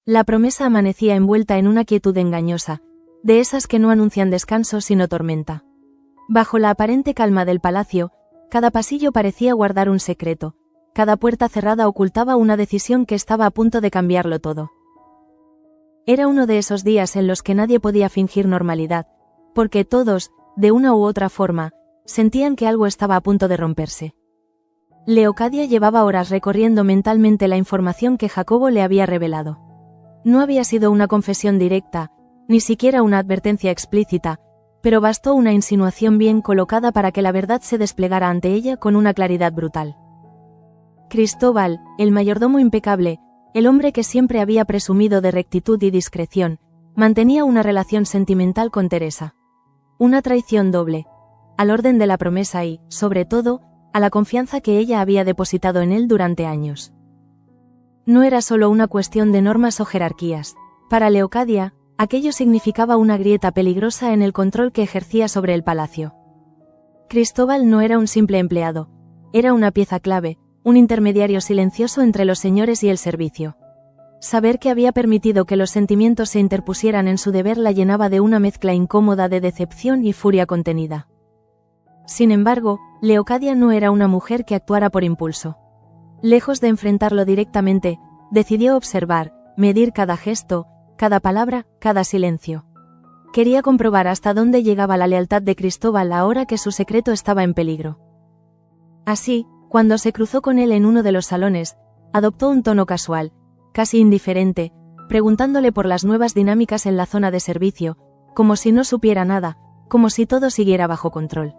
La promesa amanecía envuelta en una quietud engañosa, de esas que no anuncian descanso sino tormenta. Bajo la aparente calma del palacio, cada pasillo parecía guardar un secreto, cada puerta cerrada ocultaba una decisión que estaba a punto de cambiarlo todo. Era uno de esos días en los que nadie podía fingir normalidad, porque todos, de una u otra forma, sentían que algo estaba a punto de romperse. Leocadia llevaba horas recorriendo mentalmente la información que Jacobo le había revelado. No había sido una confesión directa, ni siquiera una advertencia explícita, pero bastó una insinuación bien colocada para que la verdad se desplegara ante ella con una claridad brutal. Cristóbal, el mayordomo impecable, el hombre que siempre había presumido de rectitud y discreción, mantenía una relación sentimental con Teresa. Una traición doble, al orden de la promesa y, sobre todo, a la confianza que ella había depositado en él durante años. No era solo una cuestión de normas o jerarquías. Para Leocadia, aquello significaba una grieta peligrosa en el control que ejercía sobre el palacio. Cristóbal no era un simple empleado, era una pieza clave, un intermediario silencioso entre los señores y el servicio. Saber que había permitido que los sentimientos se interpusieran en su deber la llenaba de una mezcla incómoda de decepción y furia contenida. Sin embargo, Leocadia no era una mujer que actuara por impulso. Lejos de enfrentarlo directamente, decidió observar, medir cada gesto, cada palabra, cada silencio. Quería comprobar hasta dónde llegaba la lealtad de Cristóbal ahora que su secreto estaba en peligro. Así, cuando se cruzó con él en uno de los salones, adoptó un tono casual, casi indiferente, preguntándole por las nuevas dinámicas en la zona de servicio, como si no supiera nada, como si todo siguiera bajo control.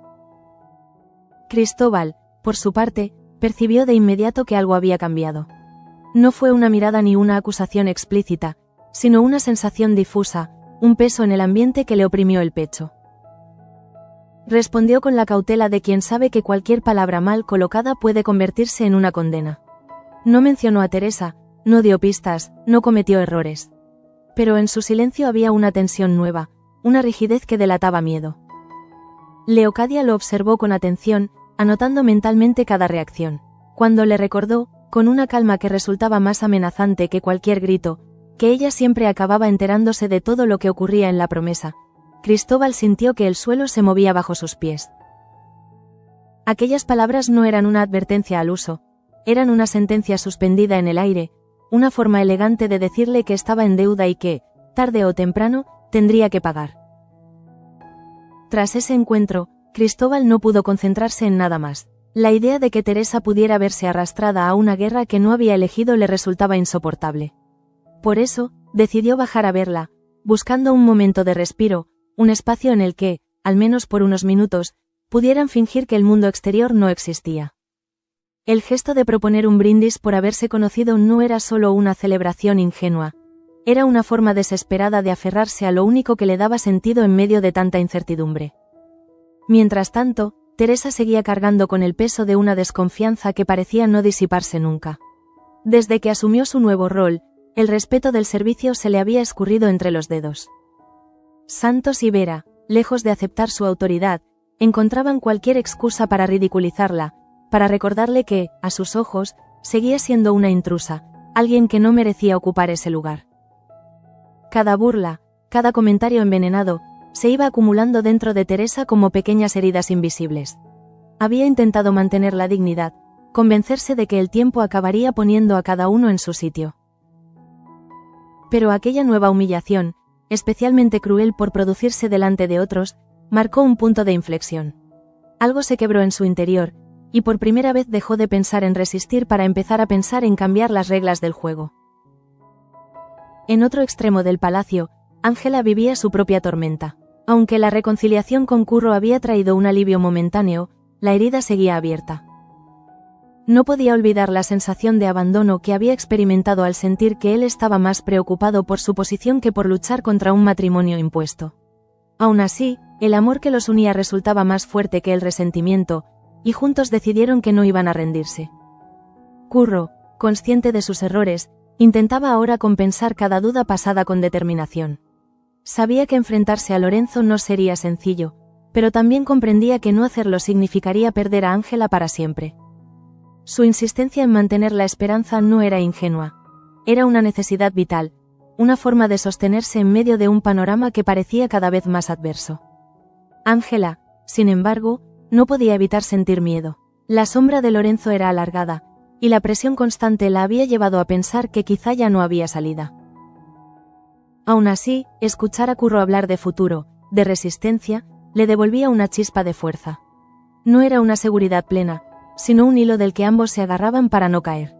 Cristóbal, por su parte, percibió de inmediato que algo había cambiado. No fue una mirada ni una acusación explícita, sino una sensación difusa, un peso en el ambiente que le oprimió el pecho. Respondió con la cautela de quien sabe que cualquier palabra mal colocada puede convertirse en una condena. No mencionó a Teresa, no dio pistas, no cometió errores. Pero en su silencio había una tensión nueva, una rigidez que delataba miedo. Leocadia lo observó con atención, anotando mentalmente cada reacción. Cuando le recordó, con una calma que resultaba más amenazante que cualquier grito, que ella siempre acababa enterándose de todo lo que ocurría en la promesa, Cristóbal sintió que el suelo se movía bajo sus pies. Aquellas palabras no eran una advertencia al uso, eran una sentencia suspendida en el aire, una forma elegante de decirle que estaba en deuda y que, tarde o temprano, tendría que pagar. Tras ese encuentro, Cristóbal no pudo concentrarse en nada más. La idea de que Teresa pudiera verse arrastrada a una guerra que no había elegido le resultaba insoportable. Por eso, decidió bajar a verla, buscando un momento de respiro, un espacio en el que, al menos por unos minutos, pudieran fingir que el mundo exterior no existía. El gesto de proponer un brindis por haberse conocido no era solo una celebración ingenua, era una forma desesperada de aferrarse a lo único que le daba sentido en medio de tanta incertidumbre. Mientras tanto, Teresa seguía cargando con el peso de una desconfianza que parecía no disiparse nunca. Desde que asumió su nuevo rol, el respeto del servicio se le había escurrido entre los dedos. Santos y Vera, lejos de aceptar su autoridad, encontraban cualquier excusa para ridiculizarla, para recordarle que, a sus ojos, seguía siendo una intrusa, alguien que no merecía ocupar ese lugar. Cada burla, cada comentario envenenado, se iba acumulando dentro de Teresa como pequeñas heridas invisibles. Había intentado mantener la dignidad, convencerse de que el tiempo acabaría poniendo a cada uno en su sitio. Pero aquella nueva humillación, especialmente cruel por producirse delante de otros, marcó un punto de inflexión. Algo se quebró en su interior, y por primera vez dejó de pensar en resistir para empezar a pensar en cambiar las reglas del juego. En otro extremo del palacio, Ángela vivía su propia tormenta. Aunque la reconciliación con Curro había traído un alivio momentáneo, la herida seguía abierta. No podía olvidar la sensación de abandono que había experimentado al sentir que él estaba más preocupado por su posición que por luchar contra un matrimonio impuesto. Aún así, el amor que los unía resultaba más fuerte que el resentimiento, y juntos decidieron que no iban a rendirse. Curro, consciente de sus errores, intentaba ahora compensar cada duda pasada con determinación. Sabía que enfrentarse a Lorenzo no sería sencillo, pero también comprendía que no hacerlo significaría perder a Ángela para siempre. Su insistencia en mantener la esperanza no era ingenua. Era una necesidad vital, una forma de sostenerse en medio de un panorama que parecía cada vez más adverso. Ángela, sin embargo, no podía evitar sentir miedo. La sombra de Lorenzo era alargada, y la presión constante la había llevado a pensar que quizá ya no había salida. Aún así, escuchar a Curro hablar de futuro, de resistencia, le devolvía una chispa de fuerza. No era una seguridad plena, sino un hilo del que ambos se agarraban para no caer.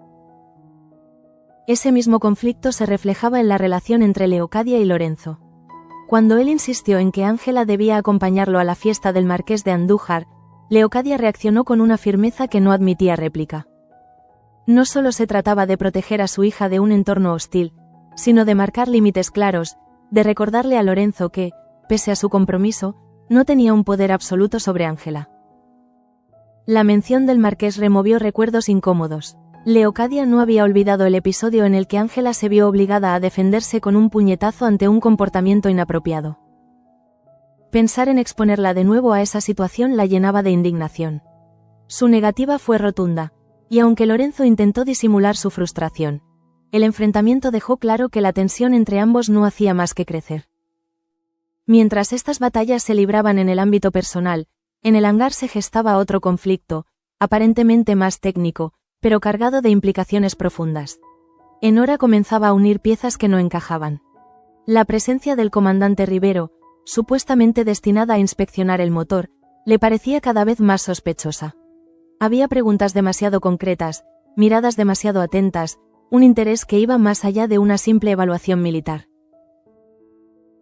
Ese mismo conflicto se reflejaba en la relación entre Leocadia y Lorenzo. Cuando él insistió en que Ángela debía acompañarlo a la fiesta del marqués de Andújar, Leocadia reaccionó con una firmeza que no admitía réplica. No solo se trataba de proteger a su hija de un entorno hostil, sino de marcar límites claros, de recordarle a Lorenzo que, pese a su compromiso, no tenía un poder absoluto sobre Ángela. La mención del marqués removió recuerdos incómodos. Leocadia no había olvidado el episodio en el que Ángela se vio obligada a defenderse con un puñetazo ante un comportamiento inapropiado. Pensar en exponerla de nuevo a esa situación la llenaba de indignación. Su negativa fue rotunda, y aunque Lorenzo intentó disimular su frustración, el enfrentamiento dejó claro que la tensión entre ambos no hacía más que crecer. Mientras estas batallas se libraban en el ámbito personal, en el hangar se gestaba otro conflicto, aparentemente más técnico, pero cargado de implicaciones profundas. Enora comenzaba a unir piezas que no encajaban. La presencia del comandante Rivero, supuestamente destinada a inspeccionar el motor, le parecía cada vez más sospechosa. Había preguntas demasiado concretas, miradas demasiado atentas, un interés que iba más allá de una simple evaluación militar.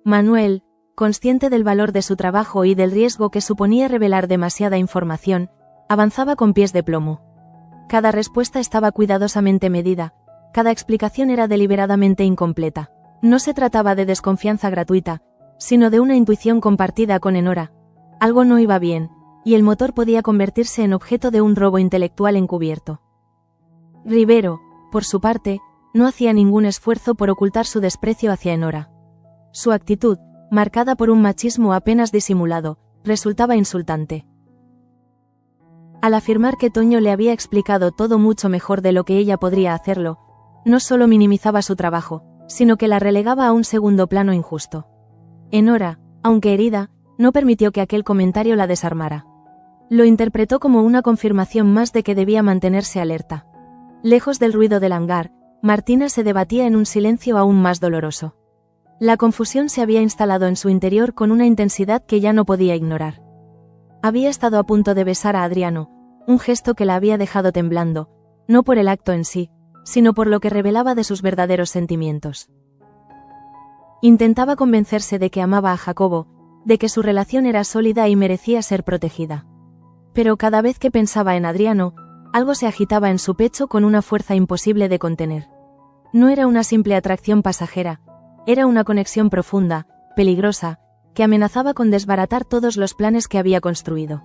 Manuel, consciente del valor de su trabajo y del riesgo que suponía revelar demasiada información, avanzaba con pies de plomo. Cada respuesta estaba cuidadosamente medida, cada explicación era deliberadamente incompleta. No se trataba de desconfianza gratuita, sino de una intuición compartida con Enora. Algo no iba bien, y el motor podía convertirse en objeto de un robo intelectual encubierto. Rivero, por su parte, no hacía ningún esfuerzo por ocultar su desprecio hacia Enora. Su actitud, marcada por un machismo apenas disimulado, resultaba insultante. Al afirmar que Toño le había explicado todo mucho mejor de lo que ella podría hacerlo, no solo minimizaba su trabajo, sino que la relegaba a un segundo plano injusto. Enora, aunque herida, no permitió que aquel comentario la desarmara. Lo interpretó como una confirmación más de que debía mantenerse alerta. Lejos del ruido del hangar, Martina se debatía en un silencio aún más doloroso. La confusión se había instalado en su interior con una intensidad que ya no podía ignorar. Había estado a punto de besar a Adriano, un gesto que la había dejado temblando, no por el acto en sí, sino por lo que revelaba de sus verdaderos sentimientos. Intentaba convencerse de que amaba a Jacobo, de que su relación era sólida y merecía ser protegida. Pero cada vez que pensaba en Adriano, algo se agitaba en su pecho con una fuerza imposible de contener. No era una simple atracción pasajera, era una conexión profunda, peligrosa, que amenazaba con desbaratar todos los planes que había construido.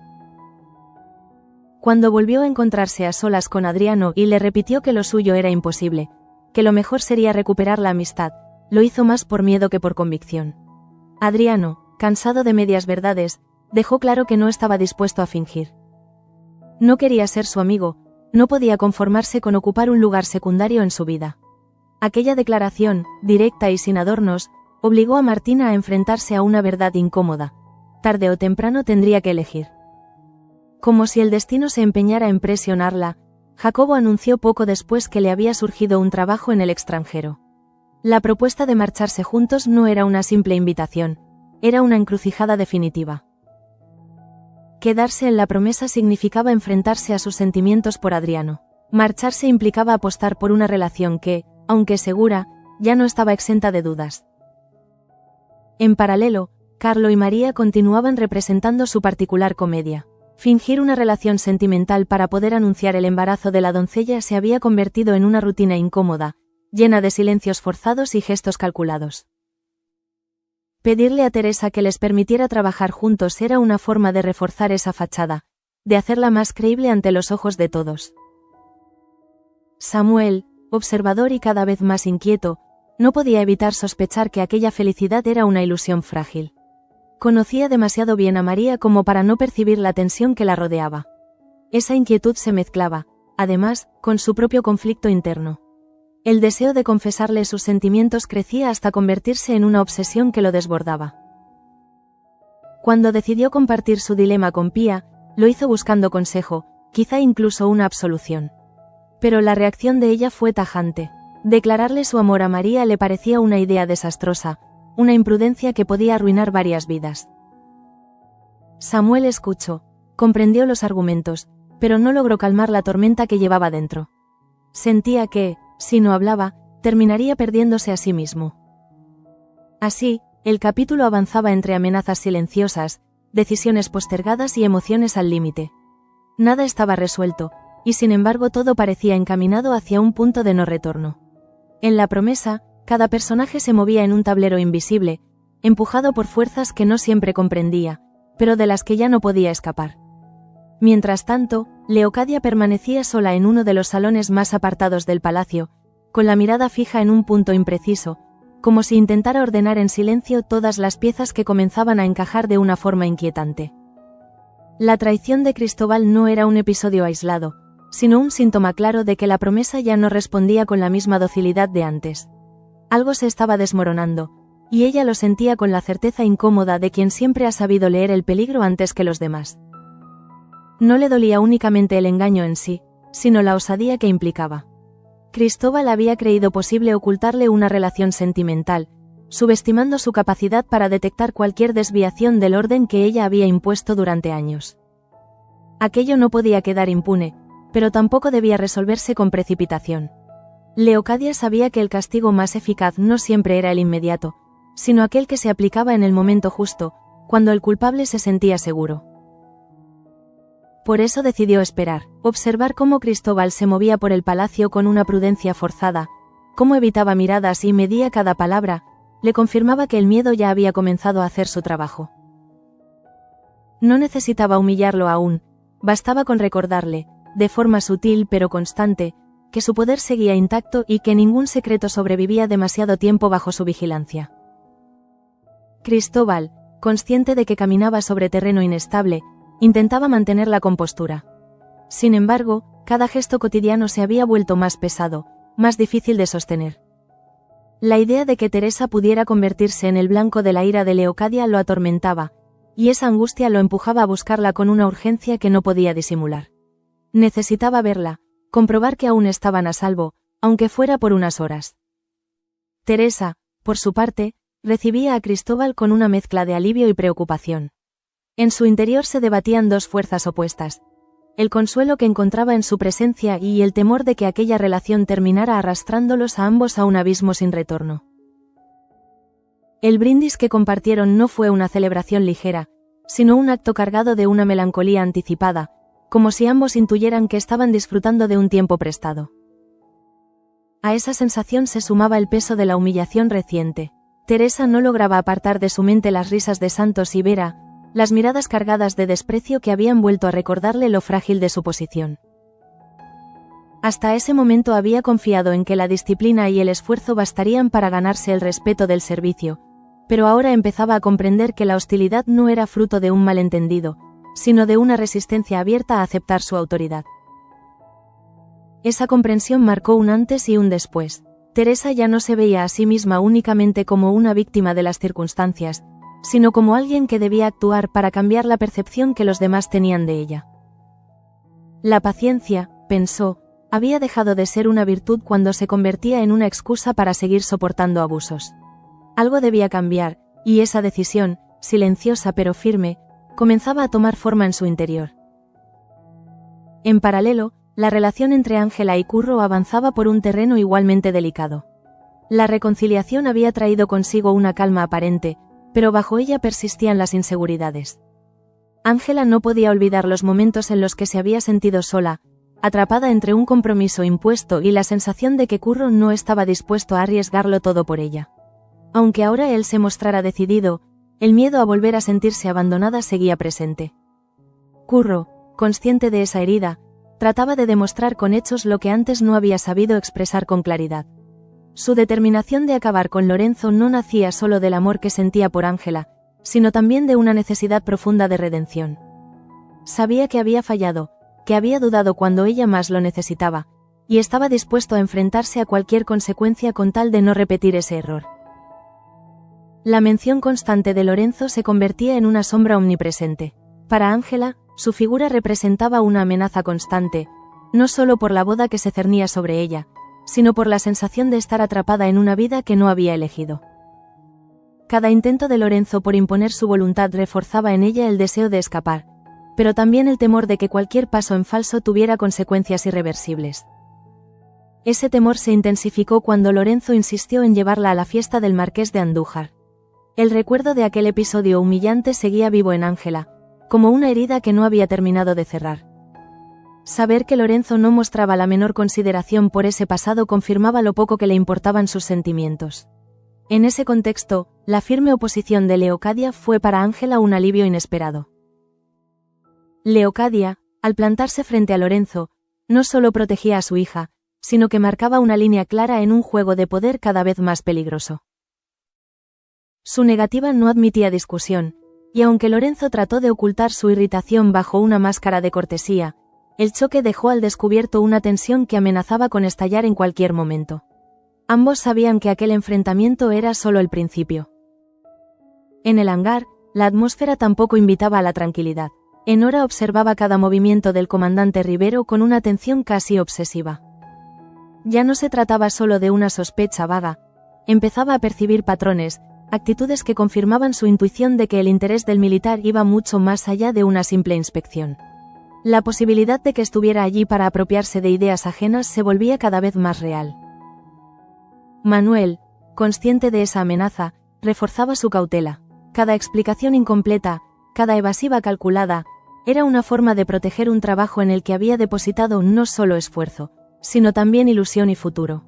Cuando volvió a encontrarse a solas con Adriano y le repitió que lo suyo era imposible, que lo mejor sería recuperar la amistad, lo hizo más por miedo que por convicción. Adriano, cansado de medias verdades, dejó claro que no estaba dispuesto a fingir. No quería ser su amigo, no podía conformarse con ocupar un lugar secundario en su vida. Aquella declaración, directa y sin adornos, obligó a Martina a enfrentarse a una verdad incómoda. Tarde o temprano tendría que elegir. Como si el destino se empeñara en presionarla, Jacobo anunció poco después que le había surgido un trabajo en el extranjero. La propuesta de marcharse juntos no era una simple invitación, era una encrucijada definitiva. Quedarse en la promesa significaba enfrentarse a sus sentimientos por Adriano. Marcharse implicaba apostar por una relación que, aunque segura, ya no estaba exenta de dudas. En paralelo, Carlo y María continuaban representando su particular comedia. Fingir una relación sentimental para poder anunciar el embarazo de la doncella se había convertido en una rutina incómoda, llena de silencios forzados y gestos calculados. Pedirle a Teresa que les permitiera trabajar juntos era una forma de reforzar esa fachada, de hacerla más creíble ante los ojos de todos. Samuel, observador y cada vez más inquieto, no podía evitar sospechar que aquella felicidad era una ilusión frágil. Conocía demasiado bien a María como para no percibir la tensión que la rodeaba. Esa inquietud se mezclaba, además, con su propio conflicto interno. El deseo de confesarle sus sentimientos crecía hasta convertirse en una obsesión que lo desbordaba. Cuando decidió compartir su dilema con Pia, lo hizo buscando consejo, quizá incluso una absolución. Pero la reacción de ella fue tajante. Declararle su amor a María le parecía una idea desastrosa, una imprudencia que podía arruinar varias vidas. Samuel escuchó, comprendió los argumentos, pero no logró calmar la tormenta que llevaba dentro. Sentía que, si no hablaba, terminaría perdiéndose a sí mismo. Así, el capítulo avanzaba entre amenazas silenciosas, decisiones postergadas y emociones al límite. Nada estaba resuelto, y sin embargo todo parecía encaminado hacia un punto de no retorno. En la promesa, cada personaje se movía en un tablero invisible, empujado por fuerzas que no siempre comprendía, pero de las que ya no podía escapar. Mientras tanto, Leocadia permanecía sola en uno de los salones más apartados del palacio, con la mirada fija en un punto impreciso, como si intentara ordenar en silencio todas las piezas que comenzaban a encajar de una forma inquietante. La traición de Cristóbal no era un episodio aislado, sino un síntoma claro de que la promesa ya no respondía con la misma docilidad de antes. Algo se estaba desmoronando, y ella lo sentía con la certeza incómoda de quien siempre ha sabido leer el peligro antes que los demás. No le dolía únicamente el engaño en sí, sino la osadía que implicaba. Cristóbal había creído posible ocultarle una relación sentimental, subestimando su capacidad para detectar cualquier desviación del orden que ella había impuesto durante años. Aquello no podía quedar impune, pero tampoco debía resolverse con precipitación. Leocadia sabía que el castigo más eficaz no siempre era el inmediato, sino aquel que se aplicaba en el momento justo, cuando el culpable se sentía seguro. Por eso decidió esperar, observar cómo Cristóbal se movía por el palacio con una prudencia forzada, cómo evitaba miradas y medía cada palabra, le confirmaba que el miedo ya había comenzado a hacer su trabajo. No necesitaba humillarlo aún, bastaba con recordarle, de forma sutil pero constante, que su poder seguía intacto y que ningún secreto sobrevivía demasiado tiempo bajo su vigilancia. Cristóbal, consciente de que caminaba sobre terreno inestable, intentaba mantener la compostura. Sin embargo, cada gesto cotidiano se había vuelto más pesado, más difícil de sostener. La idea de que Teresa pudiera convertirse en el blanco de la ira de Leocadia lo atormentaba, y esa angustia lo empujaba a buscarla con una urgencia que no podía disimular. Necesitaba verla, comprobar que aún estaban a salvo, aunque fuera por unas horas. Teresa, por su parte, recibía a Cristóbal con una mezcla de alivio y preocupación. En su interior se debatían dos fuerzas opuestas: el consuelo que encontraba en su presencia y el temor de que aquella relación terminara arrastrándolos a ambos a un abismo sin retorno. El brindis que compartieron no fue una celebración ligera, sino un acto cargado de una melancolía anticipada, como si ambos intuyeran que estaban disfrutando de un tiempo prestado. A esa sensación se sumaba el peso de la humillación reciente. Teresa no lograba apartar de su mente las risas de Santos y Vera, las miradas cargadas de desprecio que habían vuelto a recordarle lo frágil de su posición. Hasta ese momento había confiado en que la disciplina y el esfuerzo bastarían para ganarse el respeto del servicio, pero ahora empezaba a comprender que la hostilidad no era fruto de un malentendido, sino de una resistencia abierta a aceptar su autoridad. Esa comprensión marcó un antes y un después. Teresa ya no se veía a sí misma únicamente como una víctima de las circunstancias, sino como alguien que debía actuar para cambiar la percepción que los demás tenían de ella. La paciencia, pensó, había dejado de ser una virtud cuando se convertía en una excusa para seguir soportando abusos. Algo debía cambiar, y esa decisión, silenciosa pero firme, comenzaba a tomar forma en su interior. En paralelo, la relación entre Ángela y Curro avanzaba por un terreno igualmente delicado. La reconciliación había traído consigo una calma aparente, pero bajo ella persistían las inseguridades. Ángela no podía olvidar los momentos en los que se había sentido sola, atrapada entre un compromiso impuesto y la sensación de que Curro no estaba dispuesto a arriesgarlo todo por ella. Aunque ahora él se mostrara decidido, el miedo a volver a sentirse abandonada seguía presente. Curro, consciente de esa herida, trataba de demostrar con hechos lo que antes no había sabido expresar con claridad. Su determinación de acabar con Lorenzo no nacía solo del amor que sentía por Ángela, sino también de una necesidad profunda de redención. Sabía que había fallado, que había dudado cuando ella más lo necesitaba, y estaba dispuesto a enfrentarse a cualquier consecuencia con tal de no repetir ese error. La mención constante de Lorenzo se convertía en una sombra omnipresente. Para Ángela, su figura representaba una amenaza constante, no solo por la boda que se cernía sobre ella, sino por la sensación de estar atrapada en una vida que no había elegido. Cada intento de Lorenzo por imponer su voluntad reforzaba en ella el deseo de escapar, pero también el temor de que cualquier paso en falso tuviera consecuencias irreversibles. Ese temor se intensificó cuando Lorenzo insistió en llevarla a la fiesta del Marqués de Andújar. El recuerdo de aquel episodio humillante seguía vivo en Ángela, como una herida que no había terminado de cerrar. Saber que Lorenzo no mostraba la menor consideración por ese pasado confirmaba lo poco que le importaban sus sentimientos. En ese contexto, la firme oposición de Leocadia fue para Ángela un alivio inesperado. Leocadia, al plantarse frente a Lorenzo, no solo protegía a su hija, sino que marcaba una línea clara en un juego de poder cada vez más peligroso. Su negativa no admitía discusión, y aunque Lorenzo trató de ocultar su irritación bajo una máscara de cortesía, el choque dejó al descubierto una tensión que amenazaba con estallar en cualquier momento. Ambos sabían que aquel enfrentamiento era solo el principio. En el hangar, la atmósfera tampoco invitaba a la tranquilidad. Enora observaba cada movimiento del comandante Rivero con una atención casi obsesiva. Ya no se trataba solo de una sospecha vaga, empezaba a percibir patrones, actitudes que confirmaban su intuición de que el interés del militar iba mucho más allá de una simple inspección. La posibilidad de que estuviera allí para apropiarse de ideas ajenas se volvía cada vez más real. Manuel, consciente de esa amenaza, reforzaba su cautela. Cada explicación incompleta, cada evasiva calculada, era una forma de proteger un trabajo en el que había depositado no solo esfuerzo, sino también ilusión y futuro.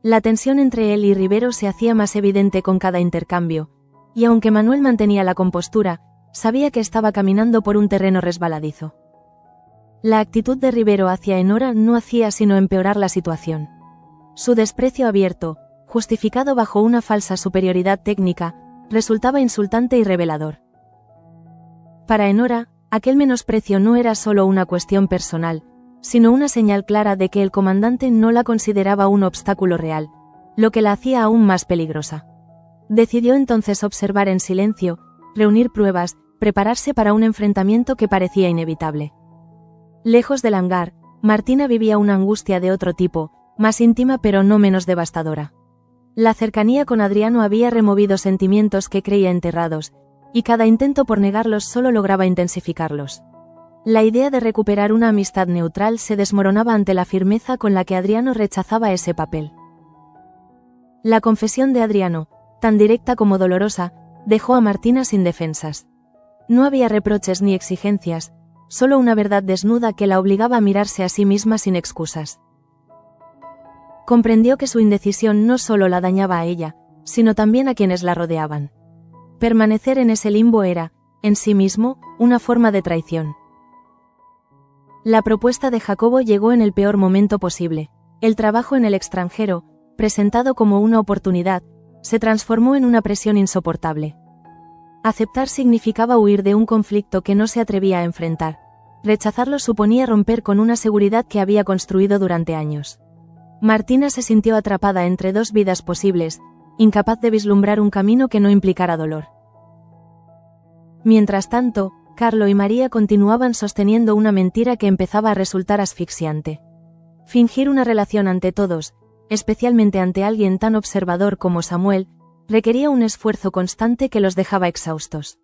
La tensión entre él y Rivero se hacía más evidente con cada intercambio, y aunque Manuel mantenía la compostura, sabía que estaba caminando por un terreno resbaladizo. La actitud de Rivero hacia Enora no hacía sino empeorar la situación. Su desprecio abierto, justificado bajo una falsa superioridad técnica, resultaba insultante y revelador. Para Enora, aquel menosprecio no era solo una cuestión personal, sino una señal clara de que el comandante no la consideraba un obstáculo real, lo que la hacía aún más peligrosa. Decidió entonces observar en silencio, reunir pruebas, prepararse para un enfrentamiento que parecía inevitable. Lejos del hangar, Martina vivía una angustia de otro tipo, más íntima pero no menos devastadora. La cercanía con Adriano había removido sentimientos que creía enterrados, y cada intento por negarlos solo lograba intensificarlos. La idea de recuperar una amistad neutral se desmoronaba ante la firmeza con la que Adriano rechazaba ese papel. La confesión de Adriano, tan directa como dolorosa, dejó a Martina sin defensas. No había reproches ni exigencias, solo una verdad desnuda que la obligaba a mirarse a sí misma sin excusas. Comprendió que su indecisión no solo la dañaba a ella, sino también a quienes la rodeaban. Permanecer en ese limbo era, en sí mismo, una forma de traición. La propuesta de Jacobo llegó en el peor momento posible. El trabajo en el extranjero, presentado como una oportunidad, se transformó en una presión insoportable. Aceptar significaba huir de un conflicto que no se atrevía a enfrentar. Rechazarlo suponía romper con una seguridad que había construido durante años. Martina se sintió atrapada entre dos vidas posibles, incapaz de vislumbrar un camino que no implicara dolor. Mientras tanto, Carlo y María continuaban sosteniendo una mentira que empezaba a resultar asfixiante. Fingir una relación ante todos, especialmente ante alguien tan observador como Samuel, requería un esfuerzo constante que los dejaba exhaustos.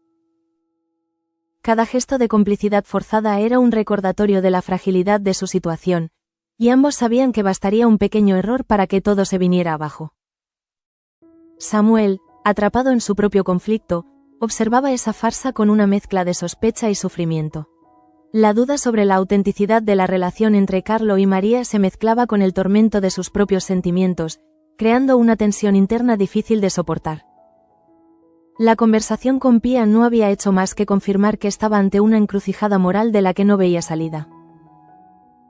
Cada gesto de complicidad forzada era un recordatorio de la fragilidad de su situación, y ambos sabían que bastaría un pequeño error para que todo se viniera abajo. Samuel, atrapado en su propio conflicto, observaba esa farsa con una mezcla de sospecha y sufrimiento. La duda sobre la autenticidad de la relación entre Carlo y María se mezclaba con el tormento de sus propios sentimientos, creando una tensión interna difícil de soportar. La conversación con Pía no había hecho más que confirmar que estaba ante una encrucijada moral de la que no veía salida.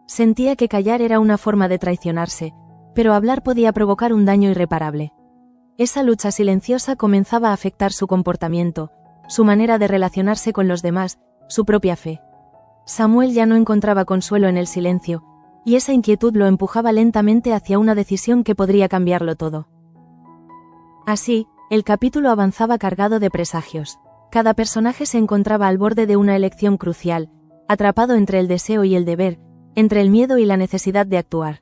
Sentía que callar era una forma de traicionarse, pero hablar podía provocar un daño irreparable. Esa lucha silenciosa comenzaba a afectar su comportamiento, su manera de relacionarse con los demás, su propia fe. Samuel ya no encontraba consuelo en el silencio, y esa inquietud lo empujaba lentamente hacia una decisión que podría cambiarlo todo. Así, el capítulo avanzaba cargado de presagios. Cada personaje se encontraba al borde de una elección crucial, atrapado entre el deseo y el deber, entre el miedo y la necesidad de actuar.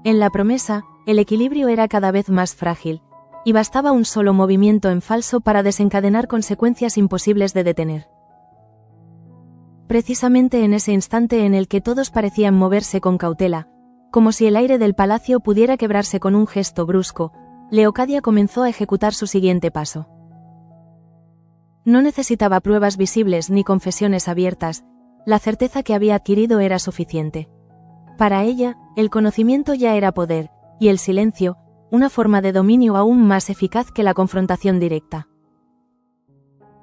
En la promesa, el equilibrio era cada vez más frágil, y bastaba un solo movimiento en falso para desencadenar consecuencias imposibles de detener. Precisamente en ese instante en el que todos parecían moverse con cautela, como si el aire del palacio pudiera quebrarse con un gesto brusco, Leocadia comenzó a ejecutar su siguiente paso. No necesitaba pruebas visibles ni confesiones abiertas, la certeza que había adquirido era suficiente. Para ella, el conocimiento ya era poder, y el silencio, una forma de dominio aún más eficaz que la confrontación directa.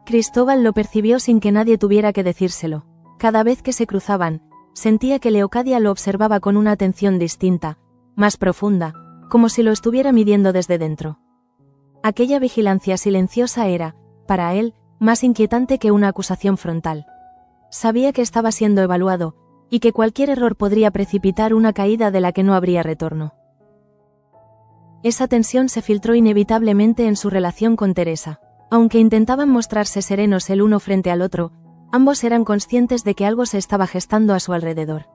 Cristóbal lo percibió sin que nadie tuviera que decírselo. Cada vez que se cruzaban, sentía que Leocadia lo observaba con una atención distinta, más profunda, como si lo estuviera midiendo desde dentro. Aquella vigilancia silenciosa era, para él, más inquietante que una acusación frontal. Sabía que estaba siendo evaluado, y que cualquier error podría precipitar una caída de la que no habría retorno. Esa tensión se filtró inevitablemente en su relación con Teresa. Aunque intentaban mostrarse serenos el uno frente al otro, ambos eran conscientes de que algo se estaba gestando a su alrededor.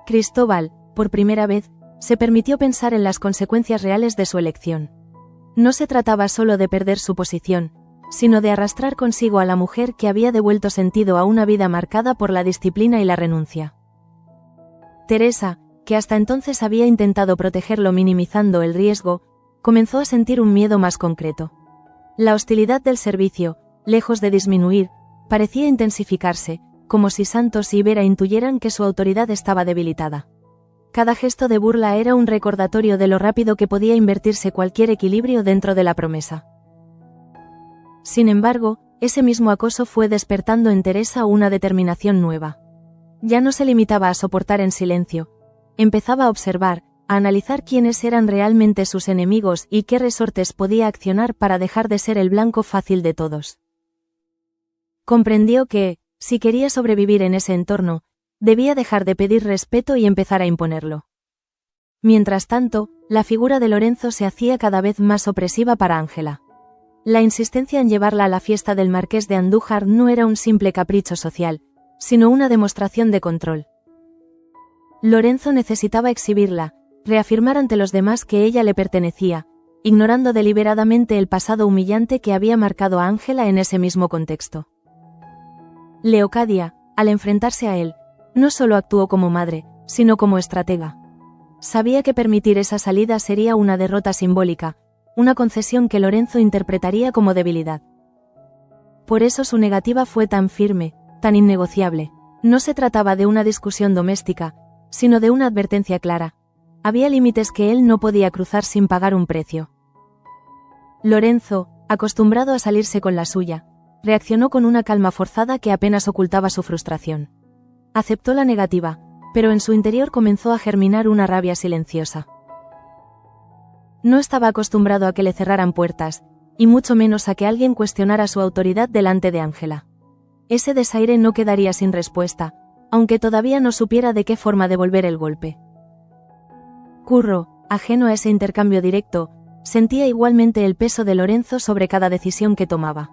Cristóbal, por primera vez, se permitió pensar en las consecuencias reales de su elección. No se trataba solo de perder su posición, sino de arrastrar consigo a la mujer que había devuelto sentido a una vida marcada por la disciplina y la renuncia. Teresa, que hasta entonces había intentado protegerlo minimizando el riesgo, comenzó a sentir un miedo más concreto. La hostilidad del servicio, lejos de disminuir, parecía intensificarse, como si Santos y Vera intuyeran que su autoridad estaba debilitada. Cada gesto de burla era un recordatorio de lo rápido que podía invertirse cualquier equilibrio dentro de la promesa. Sin embargo, ese mismo acoso fue despertando en Teresa una determinación nueva. Ya no se limitaba a soportar en silencio. Empezaba a observar, a analizar quiénes eran realmente sus enemigos y qué resortes podía accionar para dejar de ser el blanco fácil de todos. Comprendió que, si quería sobrevivir en ese entorno, debía dejar de pedir respeto y empezar a imponerlo. Mientras tanto, la figura de Lorenzo se hacía cada vez más opresiva para Ángela. La insistencia en llevarla a la fiesta del Marqués de Andújar no era un simple capricho social, sino una demostración de control. Lorenzo necesitaba exhibirla, reafirmar ante los demás que ella le pertenecía, ignorando deliberadamente el pasado humillante que había marcado a Ángela en ese mismo contexto. Leocadia, al enfrentarse a él, no solo actuó como madre, sino como estratega. Sabía que permitir esa salida sería una derrota simbólica, una concesión que Lorenzo interpretaría como debilidad. Por eso su negativa fue tan firme, tan innegociable. No se trataba de una discusión doméstica, sino de una advertencia clara. Había límites que él no podía cruzar sin pagar un precio. Lorenzo, acostumbrado a salirse con la suya, reaccionó con una calma forzada que apenas ocultaba su frustración. Aceptó la negativa, pero en su interior comenzó a germinar una rabia silenciosa. No estaba acostumbrado a que le cerraran puertas, y mucho menos a que alguien cuestionara su autoridad delante de Ángela. Ese desaire no quedaría sin respuesta, aunque todavía no supiera de qué forma devolver el golpe. Curro, ajeno a ese intercambio directo, sentía igualmente el peso de Lorenzo sobre cada decisión que tomaba.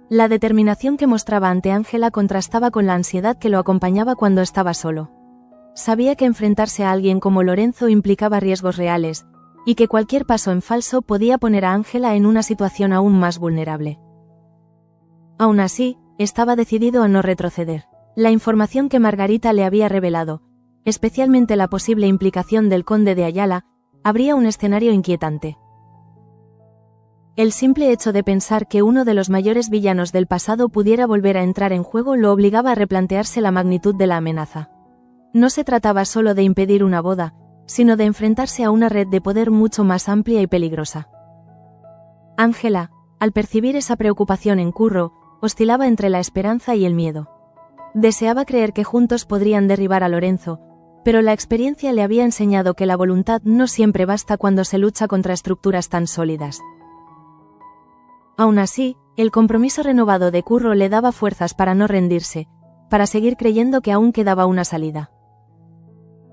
La determinación que mostraba ante Ángela contrastaba con la ansiedad que lo acompañaba cuando estaba solo. Sabía que enfrentarse a alguien como Lorenzo implicaba riesgos reales, y que cualquier paso en falso podía poner a Ángela en una situación aún más vulnerable. Aún así, estaba decidido a no retroceder. La información que Margarita le había revelado, especialmente la posible implicación del conde de Ayala, abría un escenario inquietante. El simple hecho de pensar que uno de los mayores villanos del pasado pudiera volver a entrar en juego lo obligaba a replantearse la magnitud de la amenaza. No se trataba solo de impedir una boda, sino de enfrentarse a una red de poder mucho más amplia y peligrosa. Ángela, al percibir esa preocupación en Curro, oscilaba entre la esperanza y el miedo. Deseaba creer que juntos podrían derribar a Lorenzo, pero la experiencia le había enseñado que la voluntad no siempre basta cuando se lucha contra estructuras tan sólidas. Aún así, el compromiso renovado de Curro le daba fuerzas para no rendirse, para seguir creyendo que aún quedaba una salida.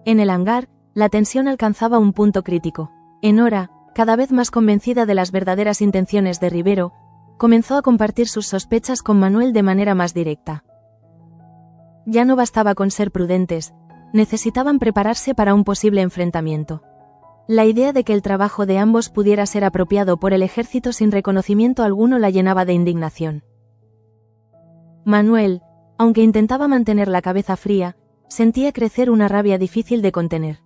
En el hangar, la tensión alcanzaba un punto crítico. Enora, cada vez más convencida de las verdaderas intenciones de Rivero, comenzó a compartir sus sospechas con Manuel de manera más directa. Ya no bastaba con ser prudentes, necesitaban prepararse para un posible enfrentamiento. La idea de que el trabajo de ambos pudiera ser apropiado por el ejército sin reconocimiento alguno la llenaba de indignación. Manuel, aunque intentaba mantener la cabeza fría, sentía crecer una rabia difícil de contener.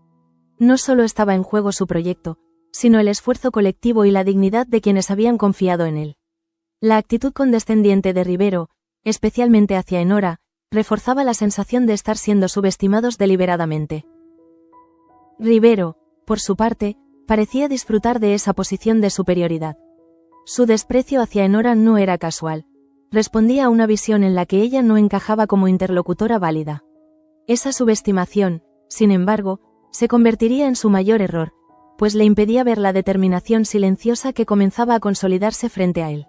No solo estaba en juego su proyecto, sino el esfuerzo colectivo y la dignidad de quienes habían confiado en él. La actitud condescendiente de Rivero, especialmente hacia Enora, reforzaba la sensación de estar siendo subestimados deliberadamente. Rivero, por su parte, parecía disfrutar de esa posición de superioridad. Su desprecio hacia Enora no era casual, respondía a una visión en la que ella no encajaba como interlocutora válida. Esa subestimación, sin embargo, se convertiría en su mayor error, pues le impedía ver la determinación silenciosa que comenzaba a consolidarse frente a él.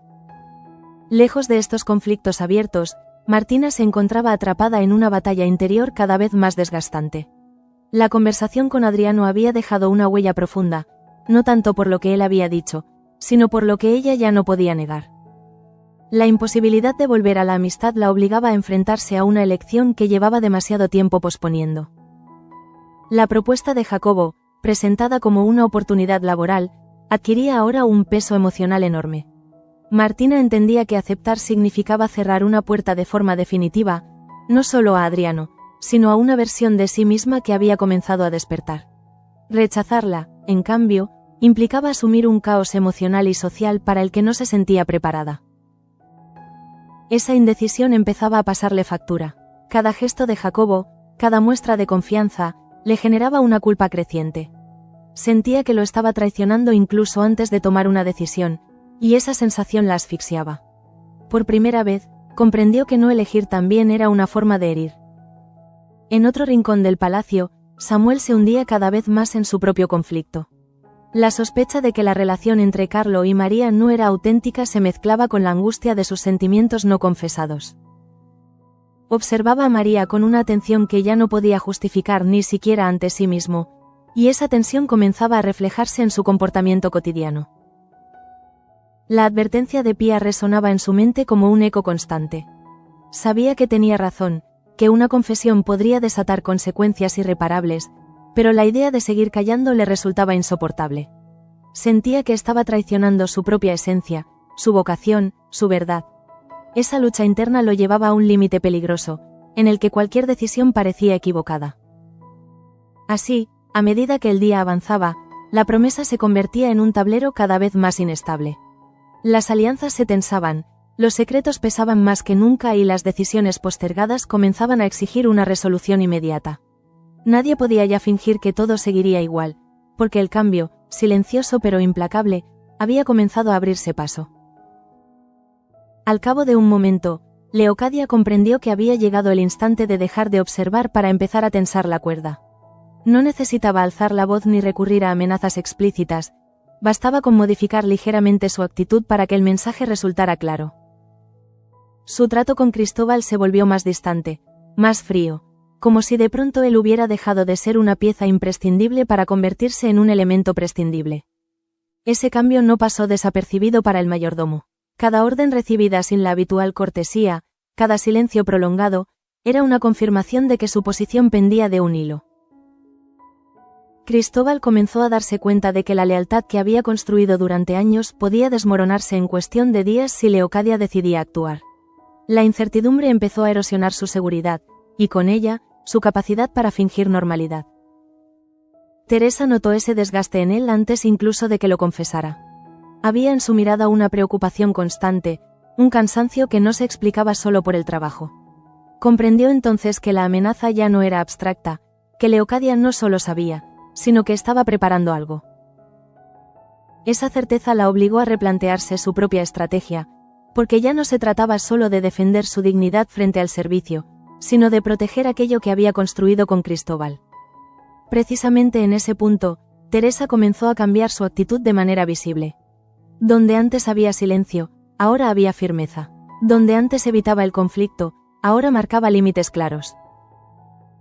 Lejos de estos conflictos abiertos, Martina se encontraba atrapada en una batalla interior cada vez más desgastante. La conversación con Adriano había dejado una huella profunda, no tanto por lo que él había dicho, sino por lo que ella ya no podía negar. La imposibilidad de volver a la amistad la obligaba a enfrentarse a una elección que llevaba demasiado tiempo posponiendo. La propuesta de Jacobo, presentada como una oportunidad laboral, adquiría ahora un peso emocional enorme. Martina entendía que aceptar significaba cerrar una puerta de forma definitiva, no solo a Adriano, sino a una versión de sí misma que había comenzado a despertar. Rechazarla, en cambio, implicaba asumir un caos emocional y social para el que no se sentía preparada. Esa indecisión empezaba a pasarle factura. Cada gesto de Jacobo, cada muestra de confianza, le generaba una culpa creciente. Sentía que lo estaba traicionando incluso antes de tomar una decisión, y esa sensación la asfixiaba. Por primera vez, comprendió que no elegir también era una forma de herir. En otro rincón del palacio, Samuel se hundía cada vez más en su propio conflicto. La sospecha de que la relación entre Carlo y María no era auténtica se mezclaba con la angustia de sus sentimientos no confesados. Observaba a María con una atención que ya no podía justificar ni siquiera ante sí mismo, y esa tensión comenzaba a reflejarse en su comportamiento cotidiano. La advertencia de Pía resonaba en su mente como un eco constante. Sabía que tenía razón, que una confesión podría desatar consecuencias irreparables, pero la idea de seguir callando le resultaba insoportable. Sentía que estaba traicionando su propia esencia, su vocación, su verdad. Esa lucha interna lo llevaba a un límite peligroso, en el que cualquier decisión parecía equivocada. Así, a medida que el día avanzaba, la promesa se convertía en un tablero cada vez más inestable. Las alianzas se tensaban, los secretos pesaban más que nunca y las decisiones postergadas comenzaban a exigir una resolución inmediata. Nadie podía ya fingir que todo seguiría igual, porque el cambio, silencioso pero implacable, había comenzado a abrirse paso. Al cabo de un momento, Leocadia comprendió que había llegado el instante de dejar de observar para empezar a tensar la cuerda. No necesitaba alzar la voz ni recurrir a amenazas explícitas, bastaba con modificar ligeramente su actitud para que el mensaje resultara claro. Su trato con Cristóbal se volvió más distante, más frío, como si de pronto él hubiera dejado de ser una pieza imprescindible para convertirse en un elemento prescindible. Ese cambio no pasó desapercibido para el mayordomo. Cada orden recibida sin la habitual cortesía, cada silencio prolongado, era una confirmación de que su posición pendía de un hilo. Cristóbal comenzó a darse cuenta de que la lealtad que había construido durante años podía desmoronarse en cuestión de días si Leocadia decidía actuar. La incertidumbre empezó a erosionar su seguridad, y con ella, su capacidad para fingir normalidad. Teresa notó ese desgaste en él antes incluso de que lo confesara. Había en su mirada una preocupación constante, un cansancio que no se explicaba solo por el trabajo. Comprendió entonces que la amenaza ya no era abstracta, que Leocadia no solo sabía, sino que estaba preparando algo. Esa certeza la obligó a replantearse su propia estrategia, porque ya no se trataba solo de defender su dignidad frente al servicio, sino de proteger aquello que había construido con Cristóbal. Precisamente en ese punto, Teresa comenzó a cambiar su actitud de manera visible. Donde antes había silencio, ahora había firmeza. Donde antes evitaba el conflicto, ahora marcaba límites claros.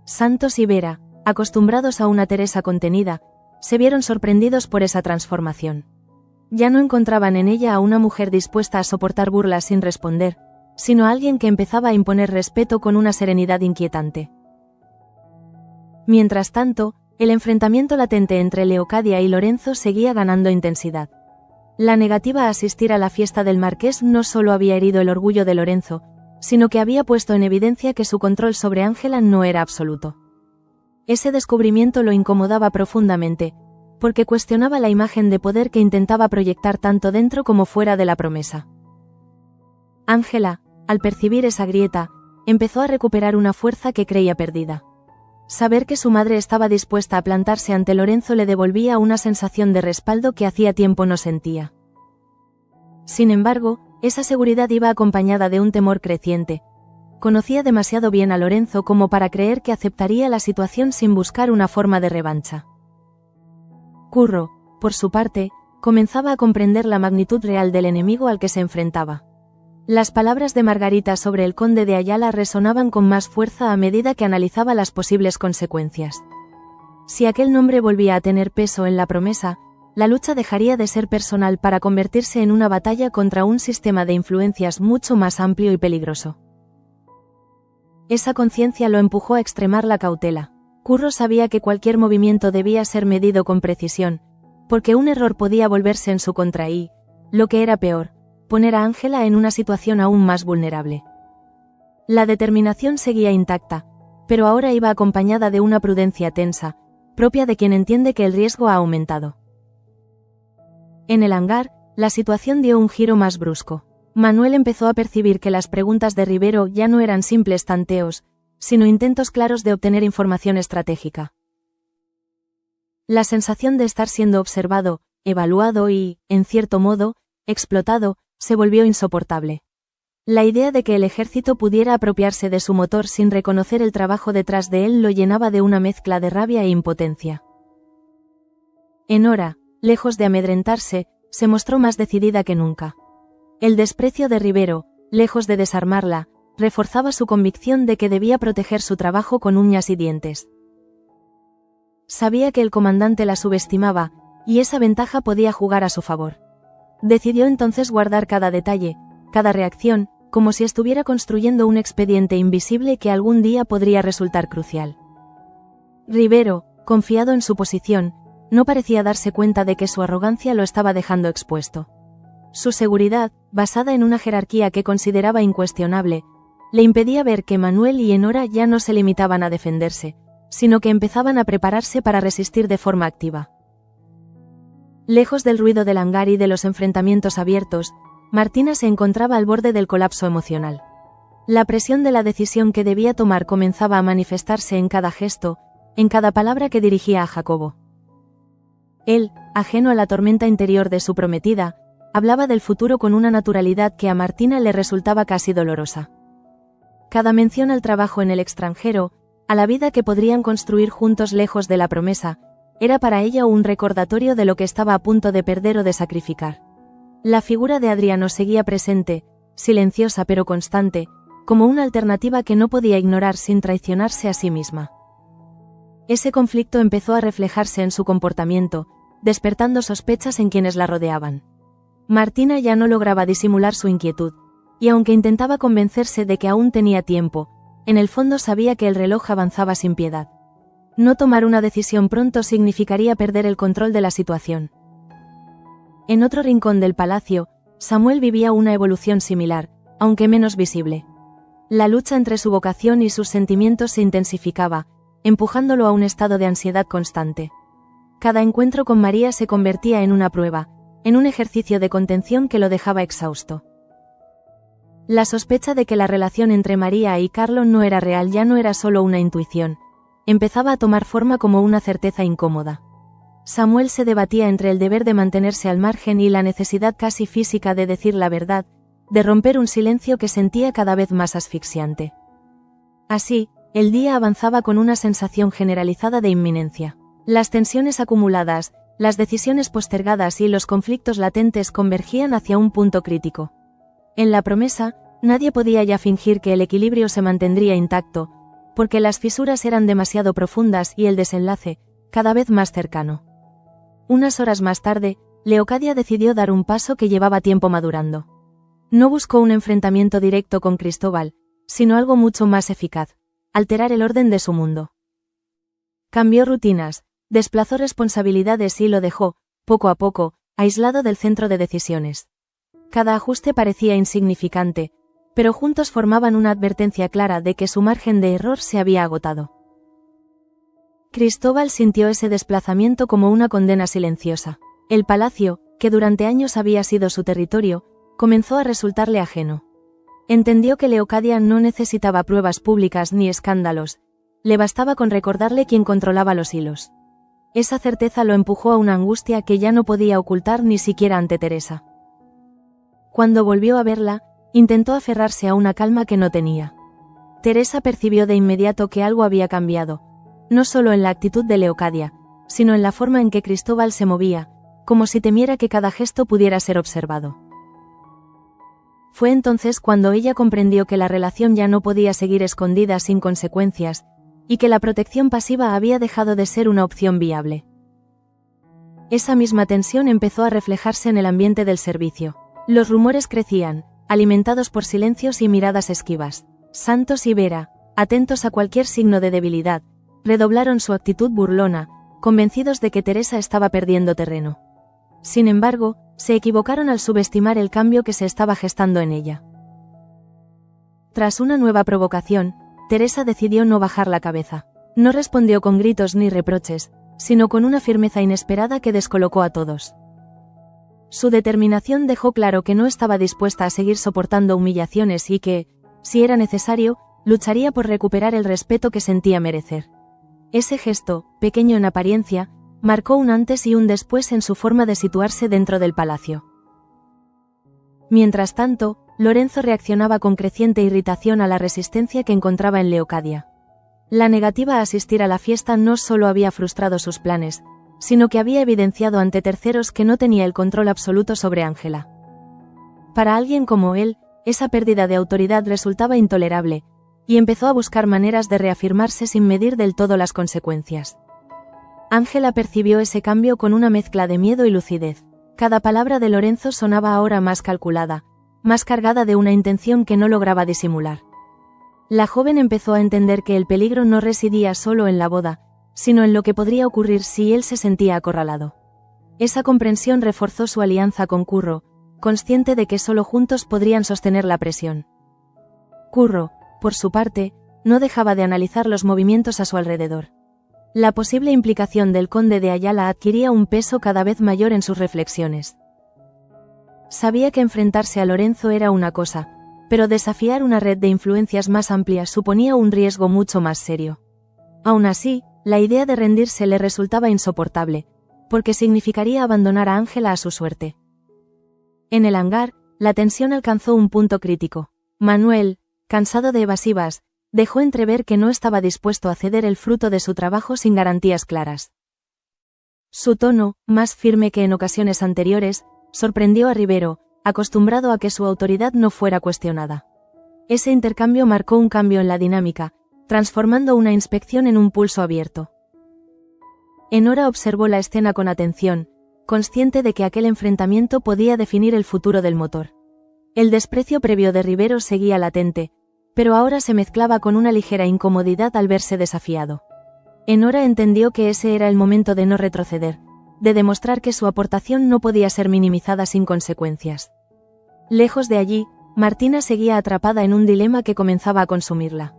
Santos y Vera, acostumbrados a una Teresa contenida, se vieron sorprendidos por esa transformación. Ya no encontraban en ella a una mujer dispuesta a soportar burlas sin responder, sino a alguien que empezaba a imponer respeto con una serenidad inquietante. Mientras tanto, el enfrentamiento latente entre Leocadia y Lorenzo seguía ganando intensidad. La negativa a asistir a la fiesta del marqués no solo había herido el orgullo de Lorenzo, sino que había puesto en evidencia que su control sobre Ángela no era absoluto. Ese descubrimiento lo incomodaba profundamente, porque cuestionaba la imagen de poder que intentaba proyectar tanto dentro como fuera de la promesa. Ángela, al percibir esa grieta, empezó a recuperar una fuerza que creía perdida. Saber que su madre estaba dispuesta a plantarse ante Lorenzo le devolvía una sensación de respaldo que hacía tiempo no sentía. Sin embargo, esa seguridad iba acompañada de un temor creciente. Conocía demasiado bien a Lorenzo como para creer que aceptaría la situación sin buscar una forma de revancha. Curro, por su parte, comenzaba a comprender la magnitud real del enemigo al que se enfrentaba. Las palabras de Margarita sobre el conde de Ayala resonaban con más fuerza a medida que analizaba las posibles consecuencias. Si aquel nombre volvía a tener peso en la promesa, la lucha dejaría de ser personal para convertirse en una batalla contra un sistema de influencias mucho más amplio y peligroso. Esa conciencia lo empujó a extremar la cautela. Curro sabía que cualquier movimiento debía ser medido con precisión, porque un error podía volverse en su contra y, lo que era peor, poner a Ángela en una situación aún más vulnerable. La determinación seguía intacta, pero ahora iba acompañada de una prudencia tensa, propia de quien entiende que el riesgo ha aumentado. En el hangar, la situación dio un giro más brusco. Manuel empezó a percibir que las preguntas de Rivero ya no eran simples tanteos, sino intentos claros de obtener información estratégica. La sensación de estar siendo observado, evaluado y, en cierto modo, explotado, se volvió insoportable. La idea de que el ejército pudiera apropiarse de su motor sin reconocer el trabajo detrás de él lo llenaba de una mezcla de rabia e impotencia. Enora, lejos de amedrentarse, se mostró más decidida que nunca. El desprecio de Rivero, lejos de desarmarla, reforzaba su convicción de que debía proteger su trabajo con uñas y dientes. Sabía que el comandante la subestimaba, y esa ventaja podía jugar a su favor. Decidió entonces guardar cada detalle, cada reacción, como si estuviera construyendo un expediente invisible que algún día podría resultar crucial. Rivero, confiado en su posición, no parecía darse cuenta de que su arrogancia lo estaba dejando expuesto. Su seguridad, basada en una jerarquía que consideraba incuestionable, le impedía ver que Manuel y Enora ya no se limitaban a defenderse, sino que empezaban a prepararse para resistir de forma activa. Lejos del ruido del hangar y de los enfrentamientos abiertos, Martina se encontraba al borde del colapso emocional. La presión de la decisión que debía tomar comenzaba a manifestarse en cada gesto, en cada palabra que dirigía a Jacobo. Él, ajeno a la tormenta interior de su prometida, hablaba del futuro con una naturalidad que a Martina le resultaba casi dolorosa. Cada mención al trabajo en el extranjero, a la vida que podrían construir juntos lejos de la promesa, era para ella un recordatorio de lo que estaba a punto de perder o de sacrificar. La figura de Adriano seguía presente, silenciosa pero constante, como una alternativa que no podía ignorar sin traicionarse a sí misma. Ese conflicto empezó a reflejarse en su comportamiento, despertando sospechas en quienes la rodeaban. Martina ya no lograba disimular su inquietud, y aunque intentaba convencerse de que aún tenía tiempo, en el fondo sabía que el reloj avanzaba sin piedad. No tomar una decisión pronto significaría perder el control de la situación. En otro rincón del palacio, Samuel vivía una evolución similar, aunque menos visible. La lucha entre su vocación y sus sentimientos se intensificaba, empujándolo a un estado de ansiedad constante. Cada encuentro con María se convertía en una prueba, en un ejercicio de contención que lo dejaba exhausto. La sospecha de que la relación entre María y Carlo no era real ya no era solo una intuición, empezaba a tomar forma como una certeza incómoda. Samuel se debatía entre el deber de mantenerse al margen y la necesidad casi física de decir la verdad, de romper un silencio que sentía cada vez más asfixiante. Así, el día avanzaba con una sensación generalizada de inminencia. Las tensiones acumuladas, las decisiones postergadas y los conflictos latentes convergían hacia un punto crítico. En la promesa, nadie podía ya fingir que el equilibrio se mantendría intacto, porque las fisuras eran demasiado profundas y el desenlace, cada vez más cercano. Unas horas más tarde, Leocadia decidió dar un paso que llevaba tiempo madurando. No buscó un enfrentamiento directo con Cristóbal, sino algo mucho más eficaz: alterar el orden de su mundo. Cambió rutinas, desplazó responsabilidades y lo dejó, poco a poco, aislado del centro de decisiones. Cada ajuste parecía insignificante, pero juntos formaban una advertencia clara de que su margen de error se había agotado. Cristóbal sintió ese desplazamiento como una condena silenciosa. El palacio, que durante años había sido su territorio, comenzó a resultarle ajeno. Entendió que Leocadia no necesitaba pruebas públicas ni escándalos, le bastaba con recordarle quién controlaba los hilos. Esa certeza lo empujó a una angustia que ya no podía ocultar ni siquiera ante Teresa. Cuando volvió a verla, intentó aferrarse a una calma que no tenía. Teresa percibió de inmediato que algo había cambiado, no solo en la actitud de Leocadia, sino en la forma en que Cristóbal se movía, como si temiera que cada gesto pudiera ser observado. Fue entonces cuando ella comprendió que la relación ya no podía seguir escondida sin consecuencias, y que la protección pasiva había dejado de ser una opción viable. Esa misma tensión empezó a reflejarse en el ambiente del servicio. Los rumores crecían, alimentados por silencios y miradas esquivas. Santos y Vera, atentos a cualquier signo de debilidad, redoblaron su actitud burlona, convencidos de que Teresa estaba perdiendo terreno. Sin embargo, se equivocaron al subestimar el cambio que se estaba gestando en ella. Tras una nueva provocación, Teresa decidió no bajar la cabeza. No respondió con gritos ni reproches, sino con una firmeza inesperada que descolocó a todos. Su determinación dejó claro que no estaba dispuesta a seguir soportando humillaciones y que, si era necesario, lucharía por recuperar el respeto que sentía merecer. Ese gesto, pequeño en apariencia, marcó un antes y un después en su forma de situarse dentro del palacio. Mientras tanto, Lorenzo reaccionaba con creciente irritación a la resistencia que encontraba en Leocadia. La negativa a asistir a la fiesta no solo había frustrado sus planes, sino que había evidenciado ante terceros que no tenía el control absoluto sobre Ángela. Para alguien como él, esa pérdida de autoridad resultaba intolerable, y empezó a buscar maneras de reafirmarse sin medir del todo las consecuencias. Ángela percibió ese cambio con una mezcla de miedo y lucidez. Cada palabra de Lorenzo sonaba ahora más calculada, más cargada de una intención que no lograba disimular. La joven empezó a entender que el peligro no residía solo en la boda, sino en lo que podría ocurrir si él se sentía acorralado. Esa comprensión reforzó su alianza con Curro, consciente de que solo juntos podrían sostener la presión. Curro, por su parte, no dejaba de analizar los movimientos a su alrededor. La posible implicación del conde de Ayala adquiría un peso cada vez mayor en sus reflexiones. Sabía que enfrentarse a Lorenzo era una cosa, pero desafiar una red de influencias más amplia suponía un riesgo mucho más serio. Aún así, la idea de rendirse le resultaba insoportable, porque significaría abandonar a Ángela a su suerte. En el hangar, la tensión alcanzó un punto crítico. Manuel, cansado de evasivas, dejó entrever que no estaba dispuesto a ceder el fruto de su trabajo sin garantías claras. Su tono, más firme que en ocasiones anteriores, sorprendió a Rivero, acostumbrado a que su autoridad no fuera cuestionada. Ese intercambio marcó un cambio en la dinámica, transformando una inspección en un pulso abierto. Enora observó la escena con atención, consciente de que aquel enfrentamiento podía definir el futuro del motor. El desprecio previo de Rivero seguía latente, pero ahora se mezclaba con una ligera incomodidad al verse desafiado. Enora entendió que ese era el momento de no retroceder, de demostrar que su aportación no podía ser minimizada sin consecuencias. Lejos de allí, Martina seguía atrapada en un dilema que comenzaba a consumirla.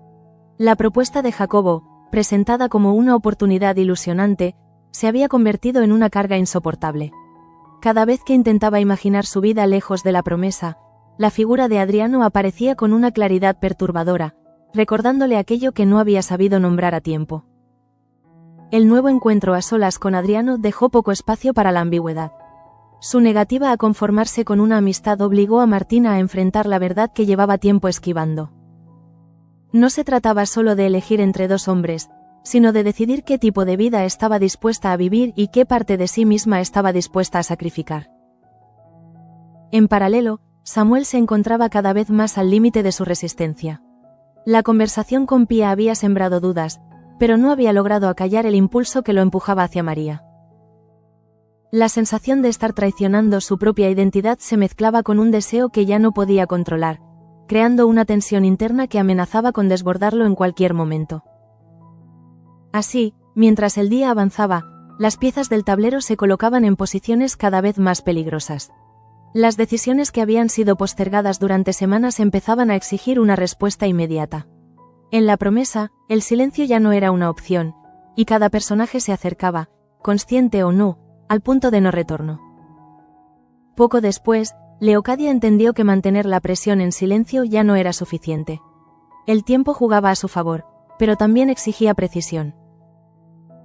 La propuesta de Jacobo, presentada como una oportunidad ilusionante, se había convertido en una carga insoportable. Cada vez que intentaba imaginar su vida lejos de la promesa, la figura de Adriano aparecía con una claridad perturbadora, recordándole aquello que no había sabido nombrar a tiempo. El nuevo encuentro a solas con Adriano dejó poco espacio para la ambigüedad. Su negativa a conformarse con una amistad obligó a Martina a enfrentar la verdad que llevaba tiempo esquivando. No se trataba solo de elegir entre dos hombres, sino de decidir qué tipo de vida estaba dispuesta a vivir y qué parte de sí misma estaba dispuesta a sacrificar. En paralelo, Samuel se encontraba cada vez más al límite de su resistencia. La conversación con Pía había sembrado dudas, pero no había logrado acallar el impulso que lo empujaba hacia María. La sensación de estar traicionando su propia identidad se mezclaba con un deseo que ya no podía controlar, creando una tensión interna que amenazaba con desbordarlo en cualquier momento. Así, mientras el día avanzaba, las piezas del tablero se colocaban en posiciones cada vez más peligrosas. Las decisiones que habían sido postergadas durante semanas empezaban a exigir una respuesta inmediata. En la promesa, el silencio ya no era una opción, y cada personaje se acercaba, consciente o no, al punto de no retorno. Poco después, Leocadia entendió que mantener la presión en silencio ya no era suficiente. El tiempo jugaba a su favor, pero también exigía precisión.